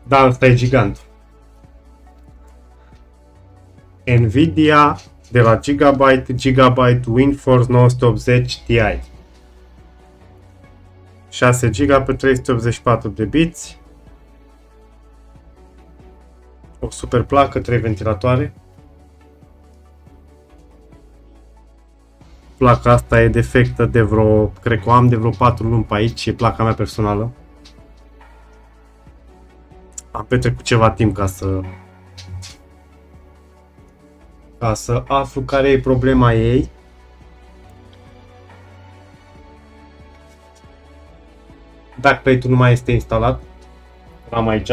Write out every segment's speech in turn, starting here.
Da, ăsta e gigant. Nvidia de la Gigabyte WindForce 980 Ti. 6 GB pe 384 de biți. O super placă, 3 ventilatoare. Placa asta e defectă de vreo, cred că o am de vreo 4 luni pe aici, e placa mea personală. Am petrecut ceva timp ca să aflu care e problema ei. Backplate-ul nu mai este instalat. L-am aici.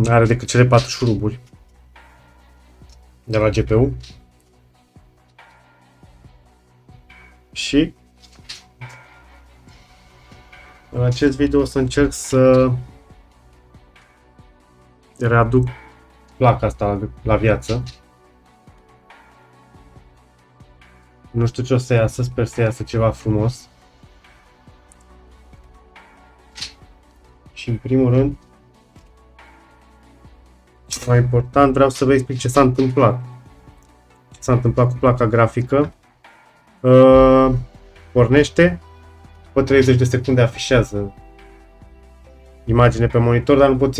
Are decât cele 4 șuruburi de la GPU. Și în acest video o să încerc să readuc placa asta la viață. Nu știu ce o să iasă, sper să iasă ceva frumos. Și în primul rând, cel mai important, vreau să vă explic ce s-a întâmplat. Ce s-a întâmplat cu placa grafică. Pornește, pe 30 de secunde afișează imagine pe monitor, dar nu poți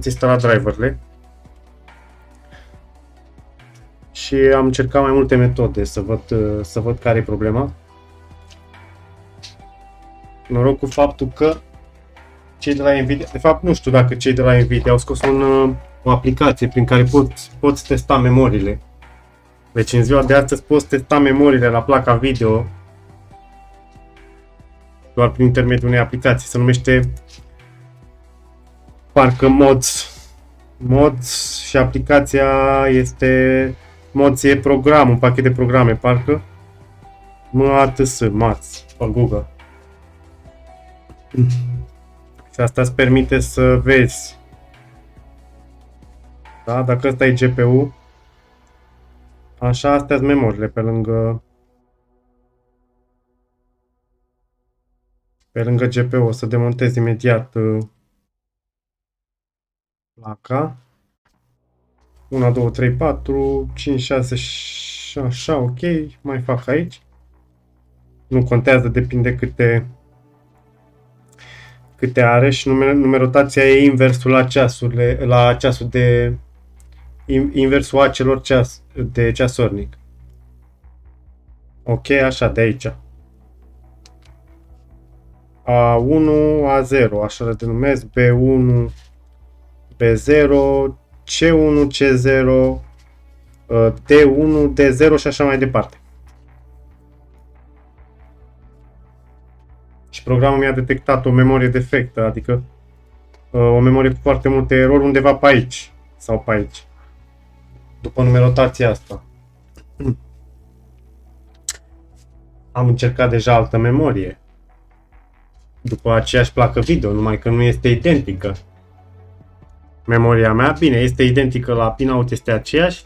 instala driverele. Și am încercat mai multe metode să văd care e problema. Noroc cu faptul că cei de la Nvidia, de fapt nu știu dacă cei de la Nvidia au scos o aplicație prin care poți testa memoriile. Deci în ziua de astăzi poți testa memoriile la placa video doar prin intermediul unei aplicații. Se numește parcă Mods și aplicația este Mods, e program, un pachet de programe, parcă MATS pe Google. Și asta îți permite să vezi, da? Dacă ăsta e GPU, așa, astea sunt memoriile pe lângă GPU. O să demontez imediat placa. 1, 2, 3, 4, 5, 6, așa, ok, mai fac aici. Nu contează, depinde câte are și numerotația e inversul la ceasul de inversul acelor de ceasornic. Ok, așa, de aici. A1, A0, așa le denumesc, B1, B0, C1, C0, D1, D0 și așa mai departe. Și programul mi-a detectat o memorie defectă, adică o memorie cu foarte multe erori undeva pe aici sau pe aici. După numerotația asta. Am încercat deja altă memorie. După aceeași placă video, numai că nu este identică. Memoria mea, bine, este identică la pinout, este aceeași.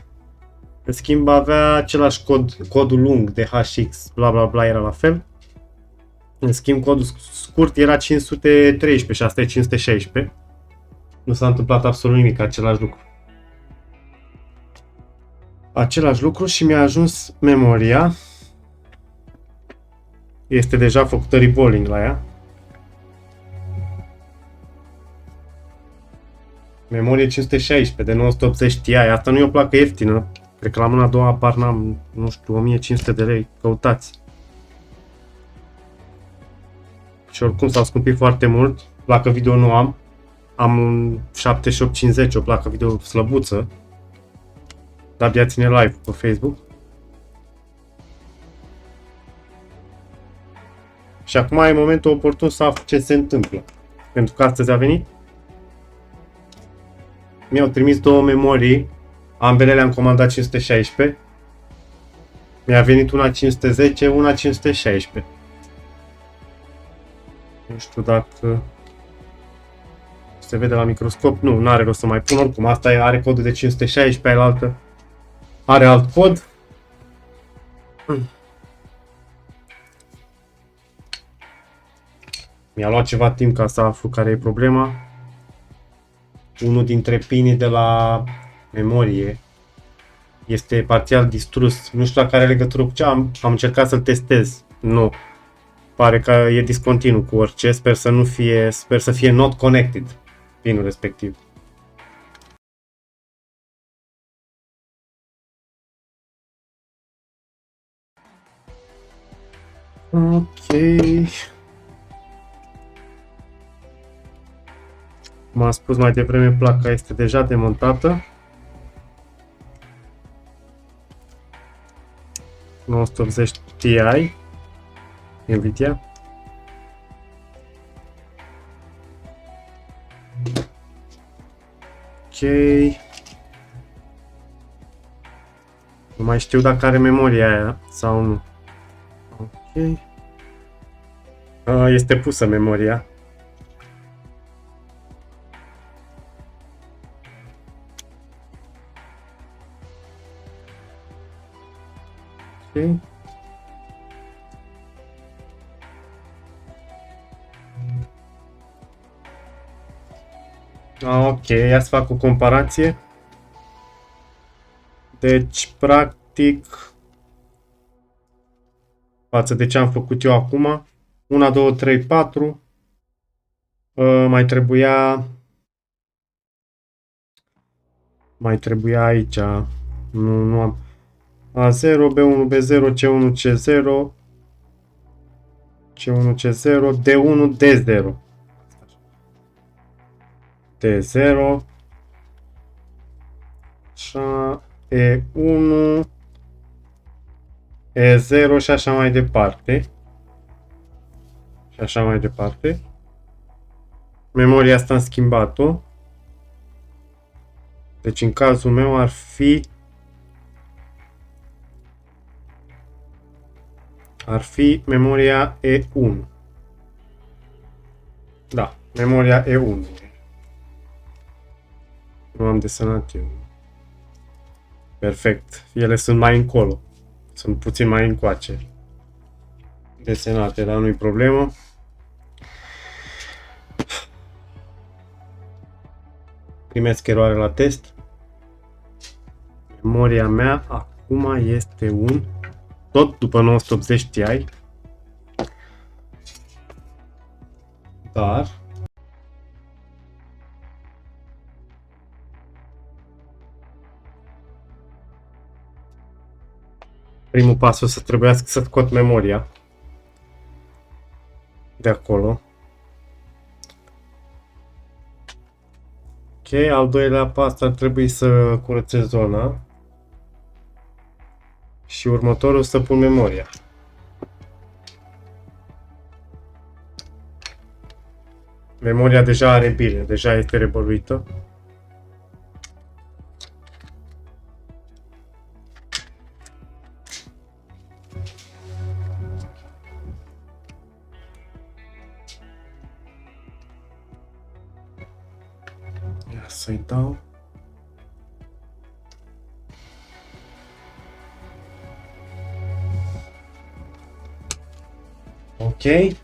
În schimb avea același codul lung de HX, bla bla bla, era la fel. În schimb codul scurt era 513 și asta e 516. Nu s-a întâmplat absolut nimic, același lucru. Același lucru și mi-a ajuns memoria. Este deja făcută reballing la ea. Memorie 516 de 980 Ti. Asta nu e o placă ieftină. Cred că la mâna a doua apar, n-am, nu știu, 1500 de lei. Căutați. Și oricum s-au scumpit foarte mult. Placă video nu am. Am un 7850, o placă video slăbuță. Dar abia ține live pe Facebook. Și acum e momentul oportun să aflu ce se întâmplă. Pentru că astăzi a venit. Mi-au trimis două memorii. Ambele le-am comandat 516. Mi-a venit una 510, una 516. Nu știu dacă se vede la microscop. Nu are rost să mai pun oricum. Asta are codul de 516, aia altă are alt cod. Mi-a luat ceva timp ca să aflu care e problema. Unul dintre pinii de la memorie este parțial distrus. Nu știu dacă are legătură cu ce am încercat să-l testez. Nu. Pare că e discontinu cu orice. Sper să fie not connected pinul respectiv. Ok. Cum am spus mai devreme, placa este deja demontată. 980 Ti Nvidia. Ok. Nu mai știu dacă are memoria aia sau nu. Ok. Este pusă memoria. Ok. Ok, ia să fac o comparație. Deci, practic, față de ce am făcut eu acum, 1, 2, 3, 4, mai trebuia aici, nu am, A0, B1, B0, C1, C0, C1, C0, D1, D0, D0, așa, E1, E0 și așa mai departe. Și așa mai departe. Memoria asta am schimbat-o. Deci în cazul meu ar fi memoria E1. Da, memoria E1. Nu am desenat eu. Perfect. Ele sunt mai încolo. Sunt puțin mai încoace. Desenate, dar nu-i problemă. Primesc eroare la test. Memoria mea acum este tot după 980 Ti. Dar primul pas o să trebuiască să scot memoria de acolo. Ok, al doilea pas ar trebui să curățez zona. Și următorul să pun memoria. Memoria deja are bine, deja este rebăluită. Ia să-i dau. Ok. Ce...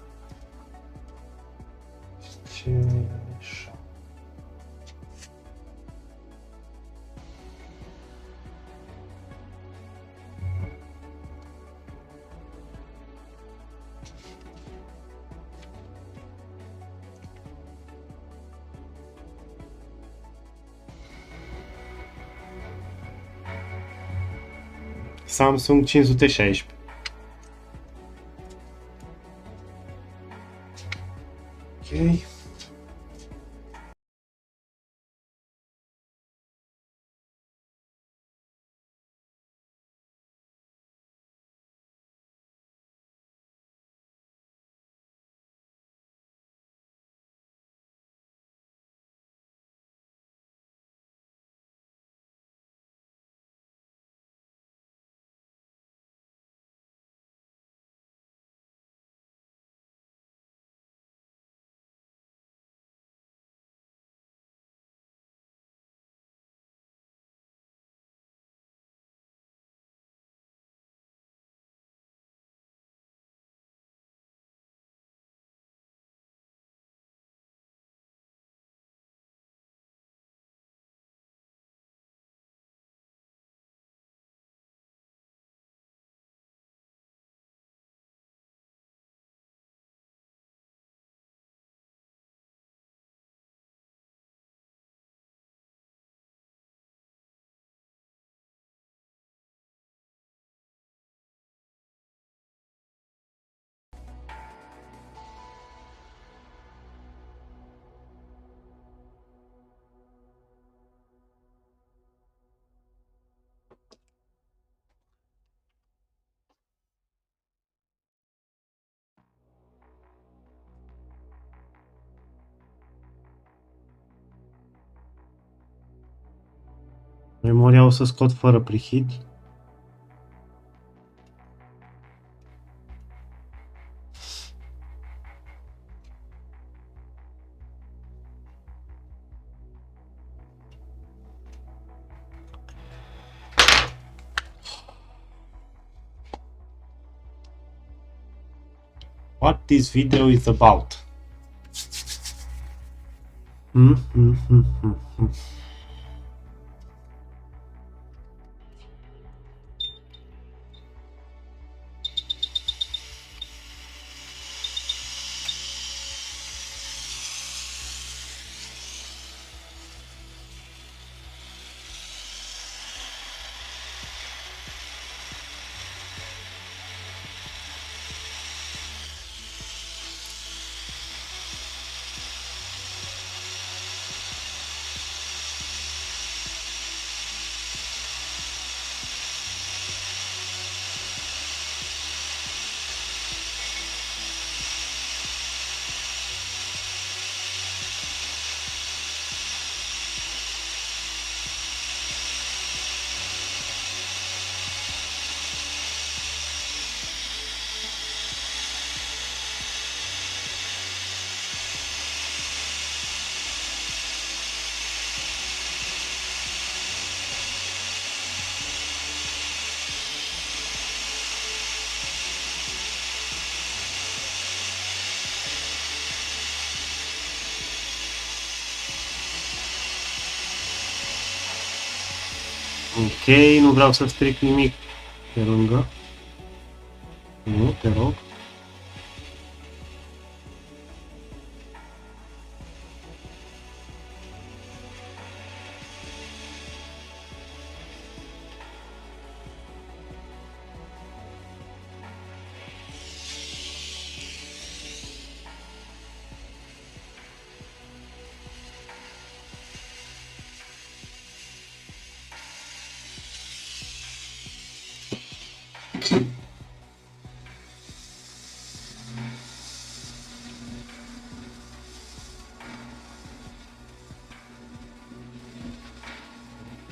Samsung 516. Ok. Memoria o să scot fără preheat. What this video is about. Ok, nu vreau să stric nimic pe lângă. Nu, te rog.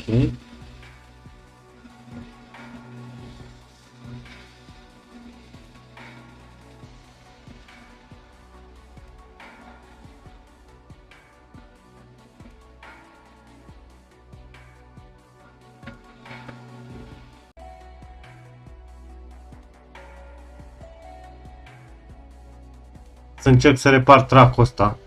Ok. Să încerc să repar track-ul ăsta.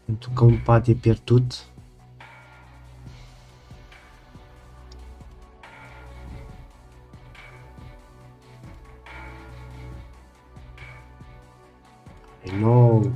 Pentru că un pad e pierdut. I know.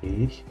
Ok.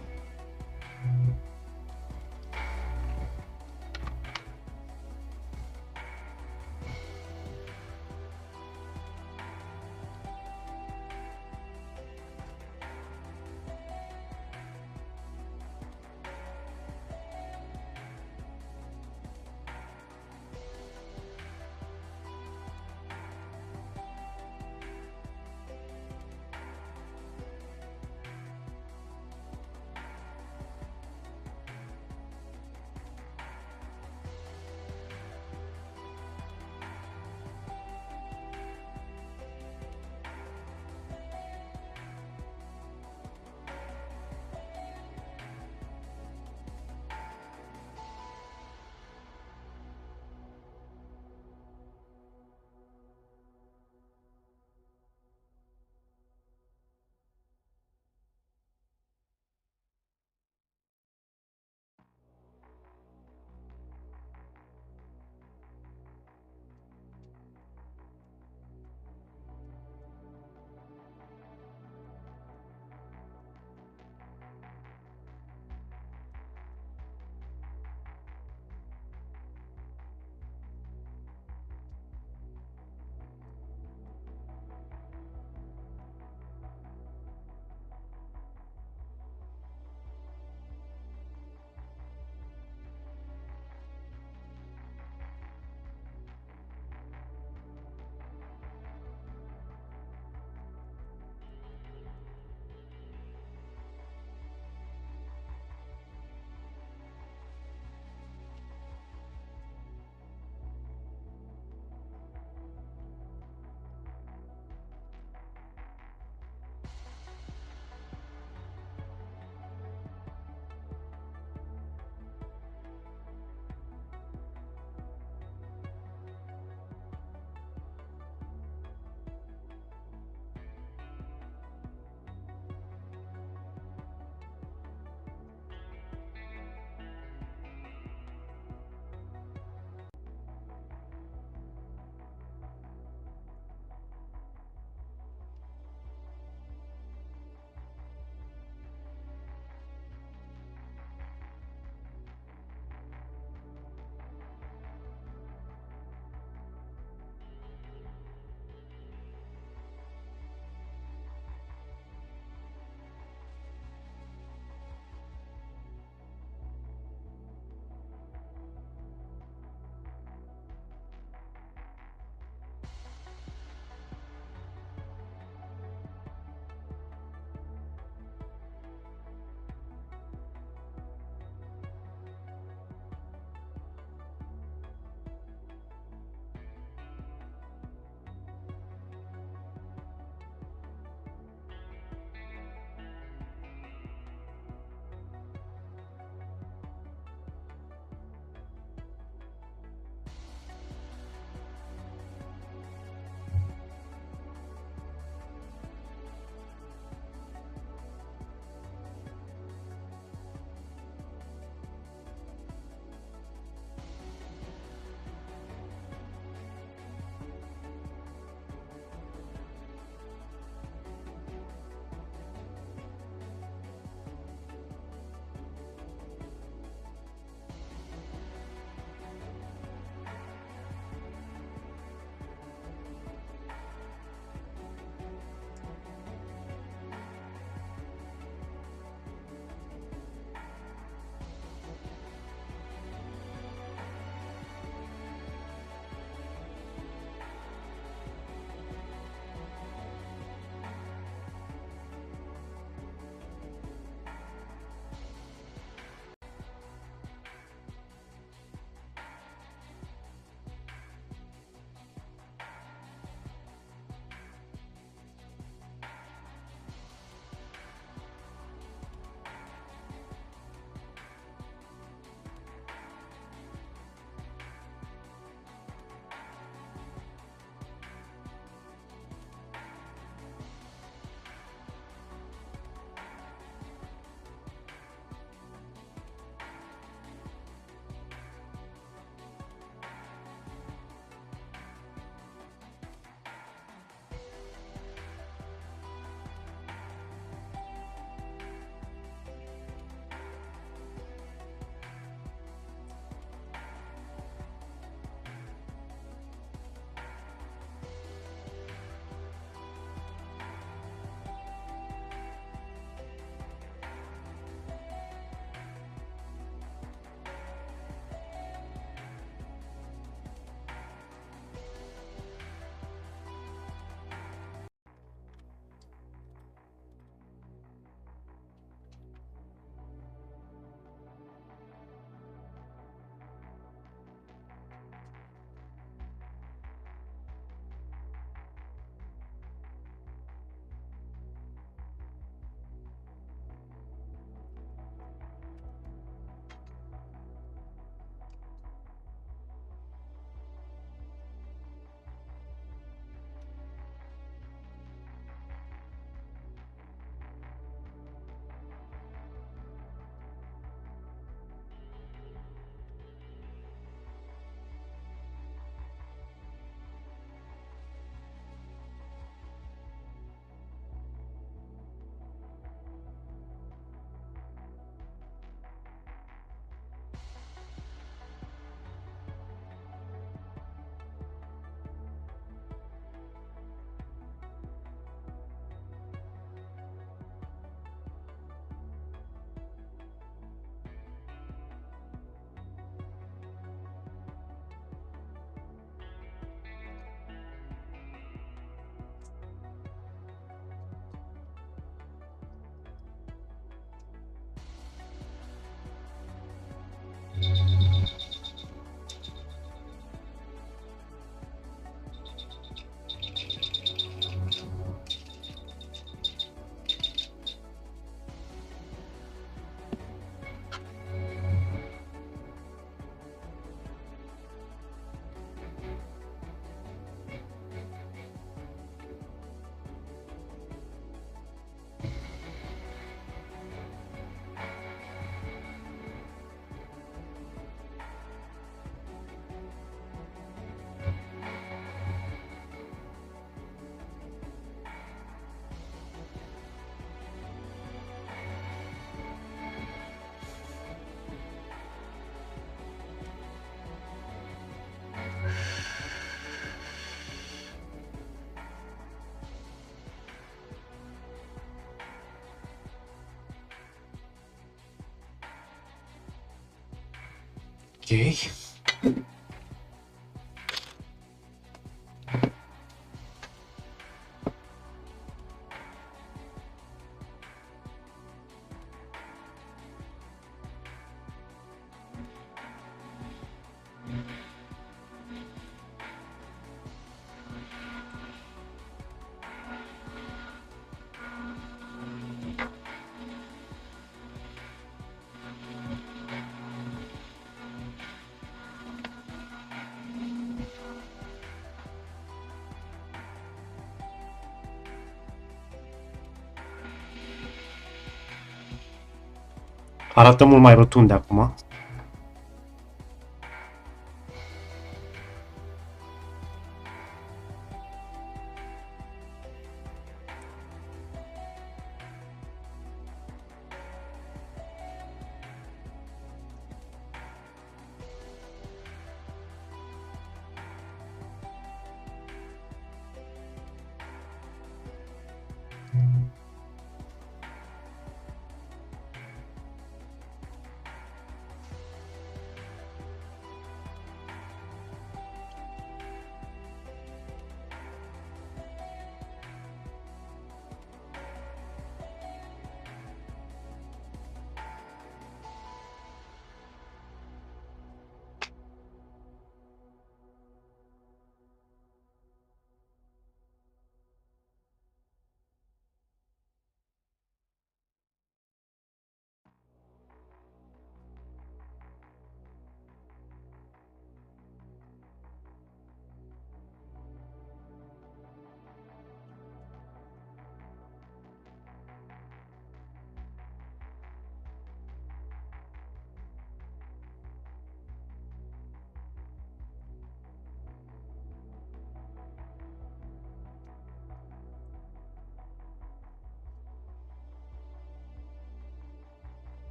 Arată mult mai rotund de acum.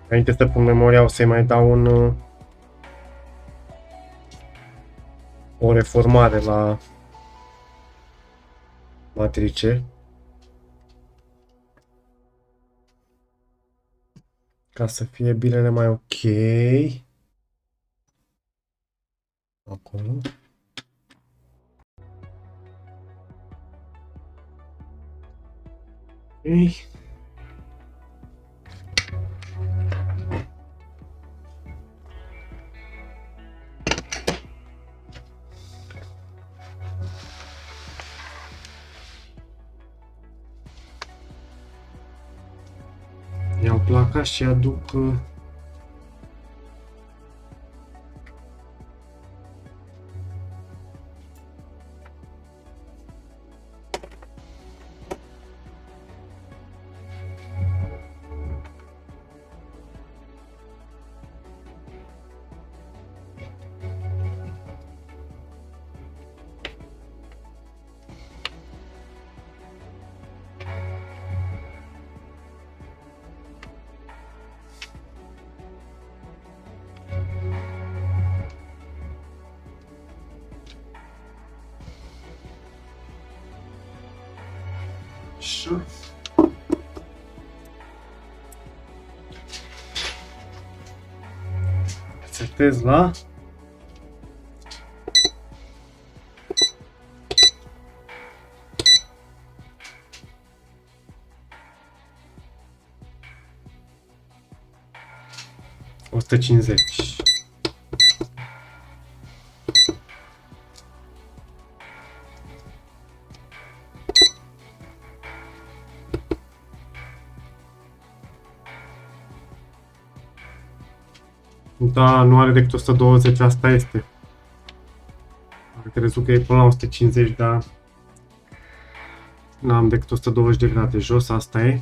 Înainte să pun memoria o să-i mai dau o reformare la matrice. Ca să fie bilele mai ok. Acolo. Okay. Iau placa și aduc așa. Setez la 150. Da, nu are decât 120, asta este. Am crezut că e până la 150, dar n-am decât 120 de grade jos, asta e.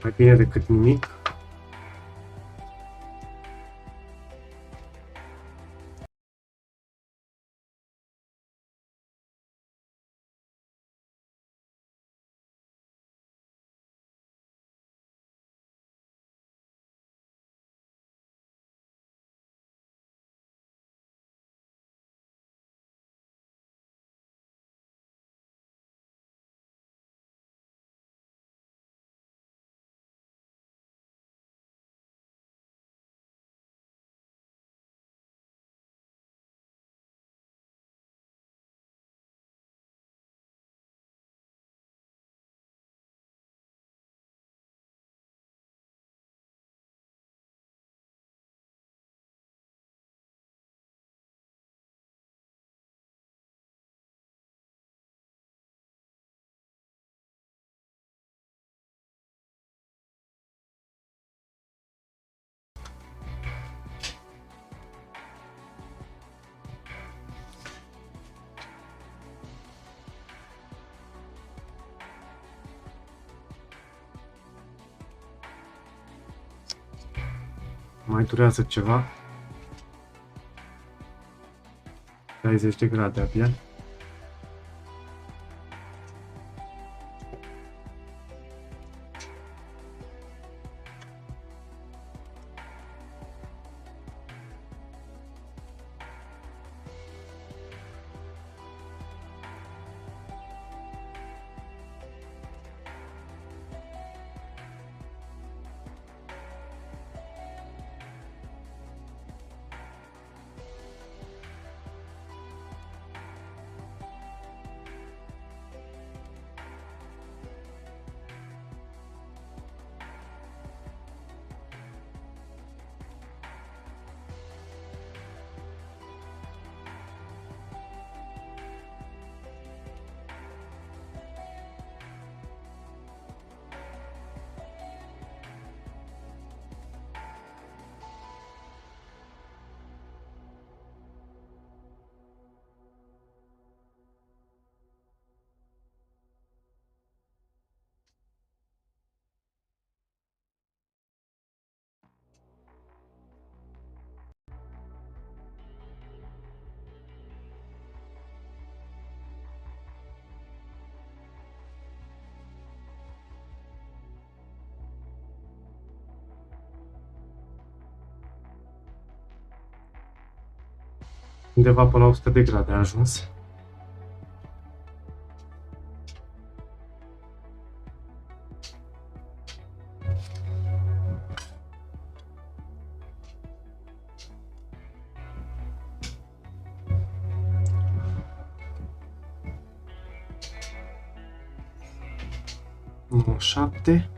Mai bine decât nimic. Mai durează ceva. 60 de grade abia. Undeva până la 100 de grade a ajuns. Nu, 7.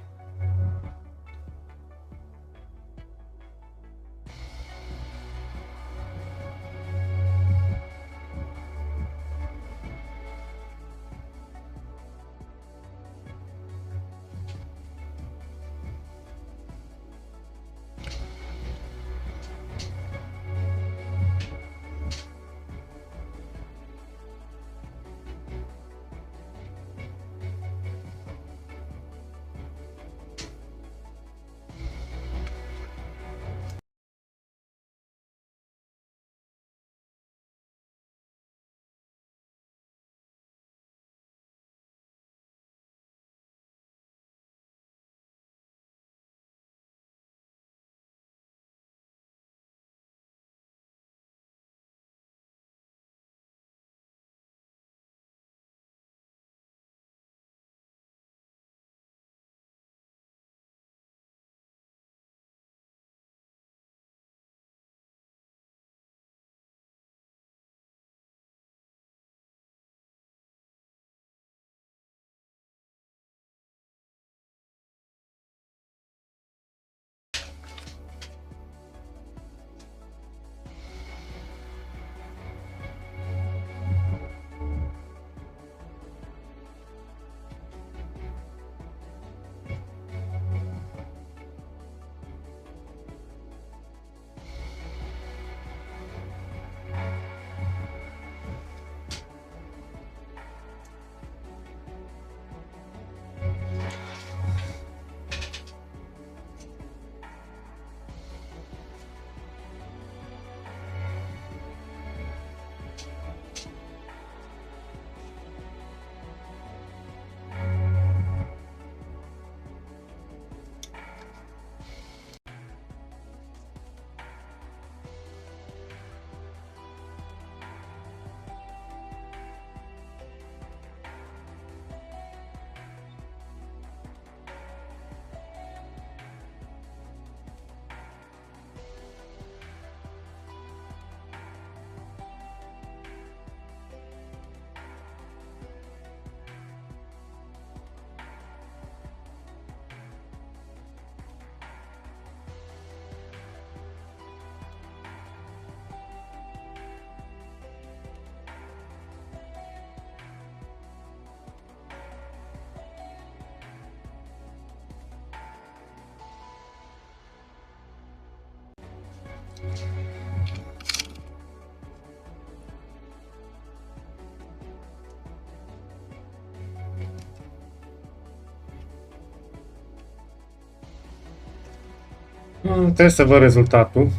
Trebuie să văd rezultatul.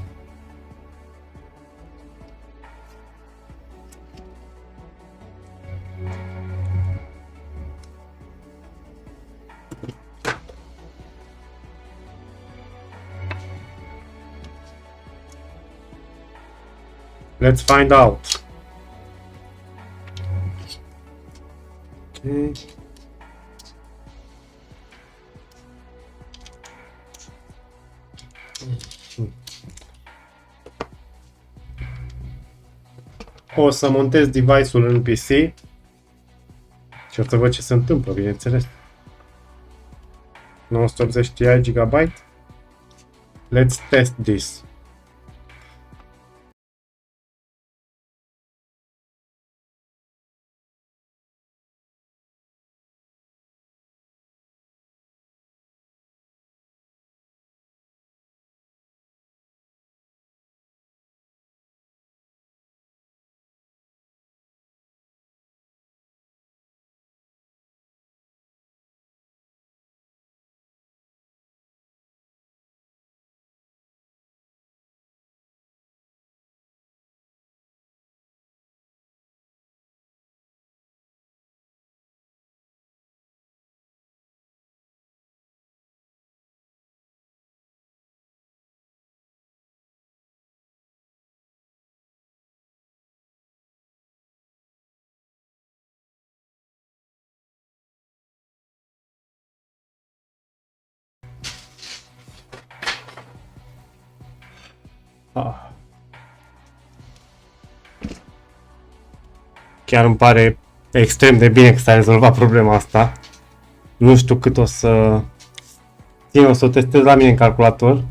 Let's find out. Okay. O să montez device-ul în PC și o să văd ce se întâmplă, bineînțeles. 980 Ti GB. Let's test this. Chiar îmi pare extrem de bine că s-a rezolvat problema asta. Nu știu cât o să o testez la mine în calculator.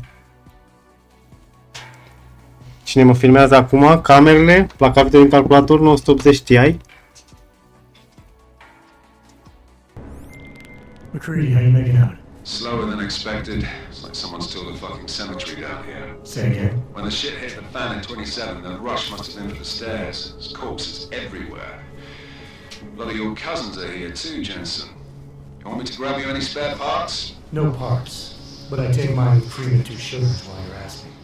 Cine mă filmează acum? Camerele, placa video din calculator 980 Ti. McCready, how you making out? Slower than expected. It's like someone's tilled a fucking cemetery down here. Say again. When the shit hit the fan in 27, the rush must have been for the stairs. There's corpses everywhere. A lot of your cousins are here too, Jensen. You want me to grab you any spare parts? No parts. But I take mine with cream and 2 sugars while you're asking.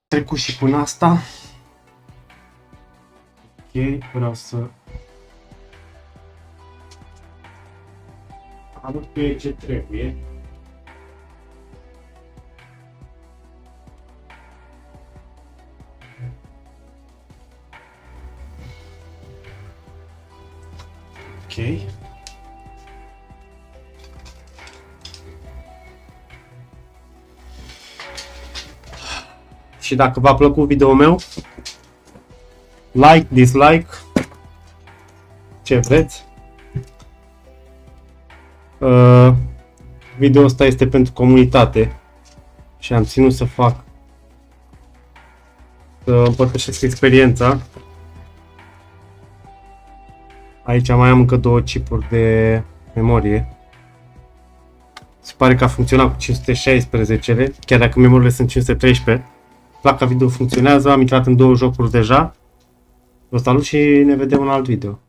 Trecut și până asta. Ok, vreau să am pe ce trebuie. Ok. Și dacă v-a plăcut video-ul meu, like, dislike, ce vreți. Video ăsta este pentru comunitate și am ținut să împărtășesc experiența. Aici mai am încă 2 chipuri de memorie. Se pare că a funcționat cu 516-le, chiar dacă memoriile sunt 513. Placa video funcționează, am intrat în 2 jocuri deja. Vă salut și ne vedem în alt video.